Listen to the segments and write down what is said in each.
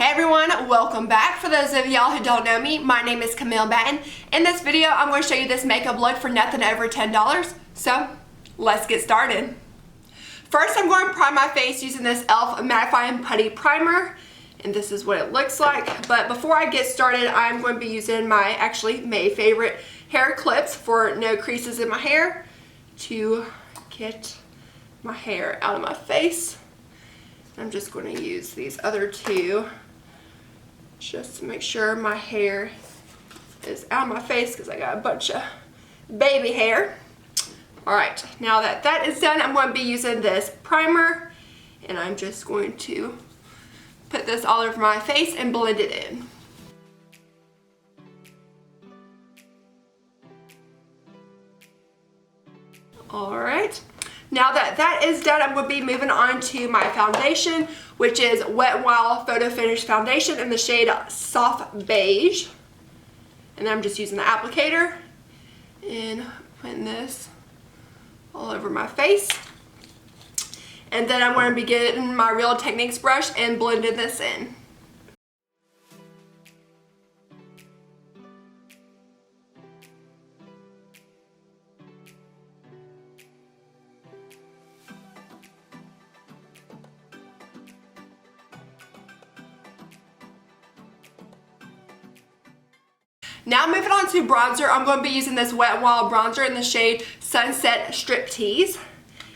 Hey everyone, welcome back. For those of y'all who don't know me, my name is Camille Batten. In this video, I'm going to show you this makeup look for nothing over $10. So, let's get started. First, I'm going to prime my face using this e.l.f. Mattifying Putty Primer. And this is what it looks like. But before I get started, I'm going to be using my, May favorite hair clips for no creases in my hair to get my hair out of my face. I'm just going to use these other two just to make sure my hair is out of my face because I got a bunch of baby hair. Alright, now that that is done, I'm going to be using this primer and I'm just going to put this all over my face and blend it in. Alright. Now that that is done, I'm going to be moving on to my foundation, which is Wet n Wild Photo Finish Foundation in the shade Soft Beige. And I'm just using the applicator and putting this all over my face. And then I'm going to be getting my Real Techniques brush and blending this in. Now moving on to bronzer, I'm going to be using this Wet n Wild bronzer in the shade Sunset Striptease.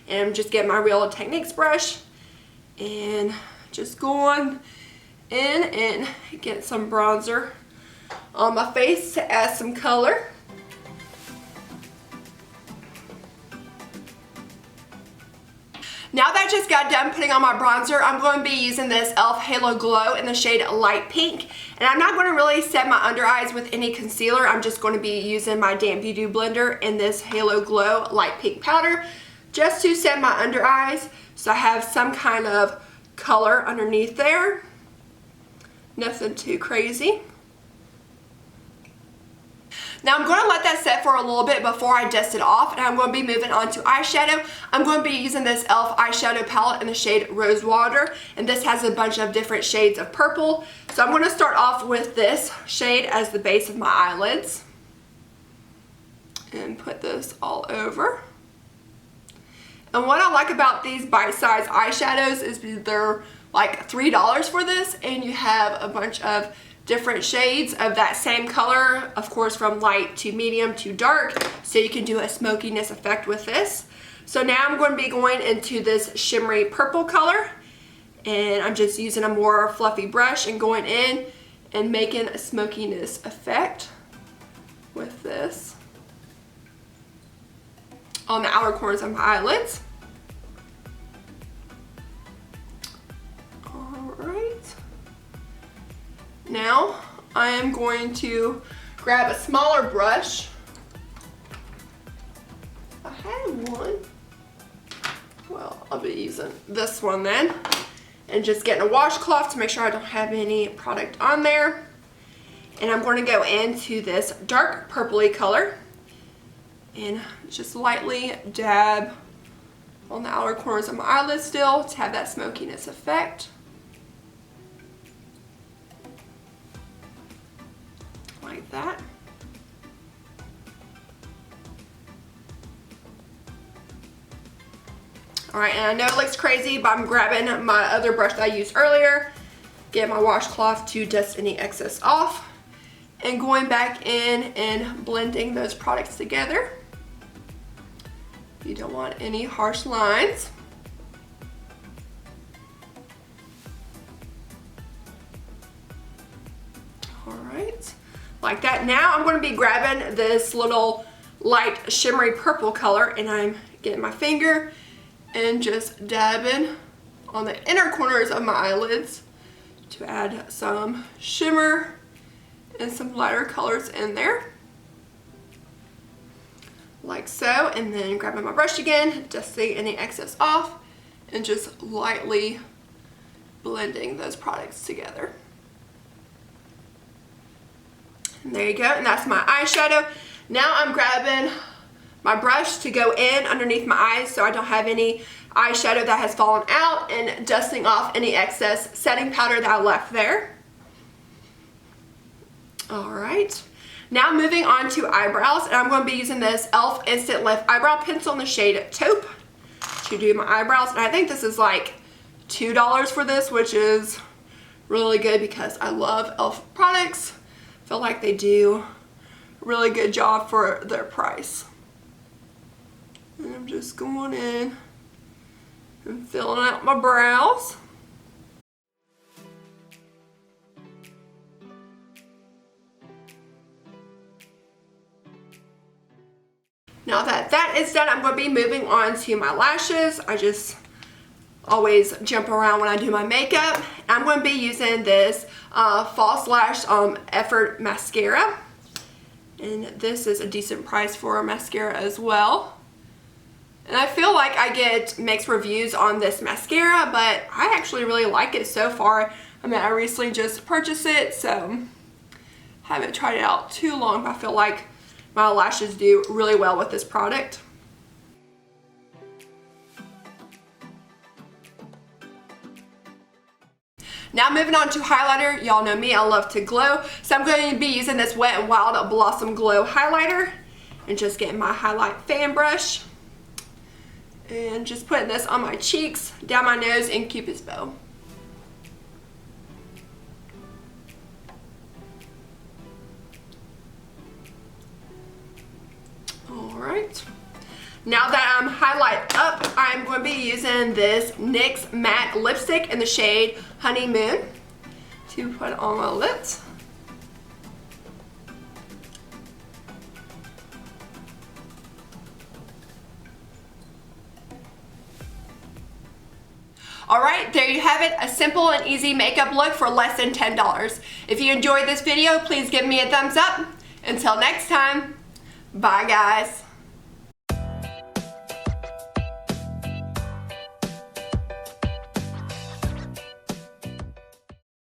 And I'm just getting my Real Techniques brush and just going in and get some bronzer on my face to add some color. Now that I just got done putting on my bronzer, I'm going to be using this e.l.f. Halo Glow in the shade Light Pink. And I'm not going to really set my under eyes with any concealer. I'm just going to be using my damp beauty blender in this Halo Glow Light Pink powder just to set my under eyes so I have some kind of color underneath there. Nothing too crazy. Now I'm going to let that set for a little bit before I dust it off, and I'm going to be moving on to eyeshadow. I'm going to be using this e.l.f. eyeshadow palette in the shade Rose Water, and this has a bunch of different shades of purple. So I'm going to start off with this shade as the base of my eyelids and put this all over. And what I like about these bite-sized eyeshadows is they're like $3 for this, and you have a bunch of different shades of that same color, of course from light to medium to dark, so you can do a smokiness effect with this. So now I'm going to be going into this shimmery purple color, and I'm just using a more fluffy brush and going in and making a smokiness effect with this on the outer corners of my eyelids. Now I am going to grab a smaller brush. I had one. Well, I'll be using this one then. And just getting a washcloth to make sure I don't have any product on there. And I'm going to go into this dark purpley color and just lightly dab on the outer corners of my eyelids still to have that smokiness effect. Like that. Alright, and I know it looks crazy, but I'm grabbing my other brush that I used earlier, get my washcloth to dust any excess off, and going back in and blending those products together. You don't want any harsh lines. Alright. Like that. Now I'm going to be grabbing this little light shimmery purple color, and I'm getting my finger and just dabbing on the inner corners of my eyelids to add some shimmer and some lighter colors in there. Like so. And then grabbing my brush again, dusting any excess off, and just lightly blending those products together. And there you go, and that's my eyeshadow. Now I'm grabbing my brush to go in underneath my eyes so I don't have any eyeshadow that has fallen out, and dusting off any excess setting powder that I left there. All right. Now moving on to eyebrows, and I'm going to be using this e.l.f. Instant Lift Eyebrow Pencil in the shade Taupe to do my eyebrows. And I think this is like $2 for this, which is really good because I love e.l.f. products. I feel like they do a really good job for their price. And I'm just going in and filling out my brows. Now that that is done, I'm going to be moving on to my lashes. I just always jump around when I do my makeup. I'm going to be using this False Lash Effort Mascara. And this is a decent price for a mascara as well. And I feel like I get mixed reviews on this mascara, but I actually really like it so far. I mean, I recently just purchased it, so haven't tried it out too long, but I feel like my lashes do really well with this product. Now moving on to highlighter. Y'all know me, I love to glow. So I'm going to be using this Wet n Wild Blossom Glow highlighter and just getting my highlight fan brush and just putting this on my cheeks, down my nose, and Cupid's bow. Alright. Now that I'm highlight up, I'm going to be using this NYX matte lipstick in the shade Honeymoon to put on my lips. Alright, there you have it, a simple and easy makeup look for less than $10. If you enjoyed this video, please give me a thumbs up. Until next time, bye guys.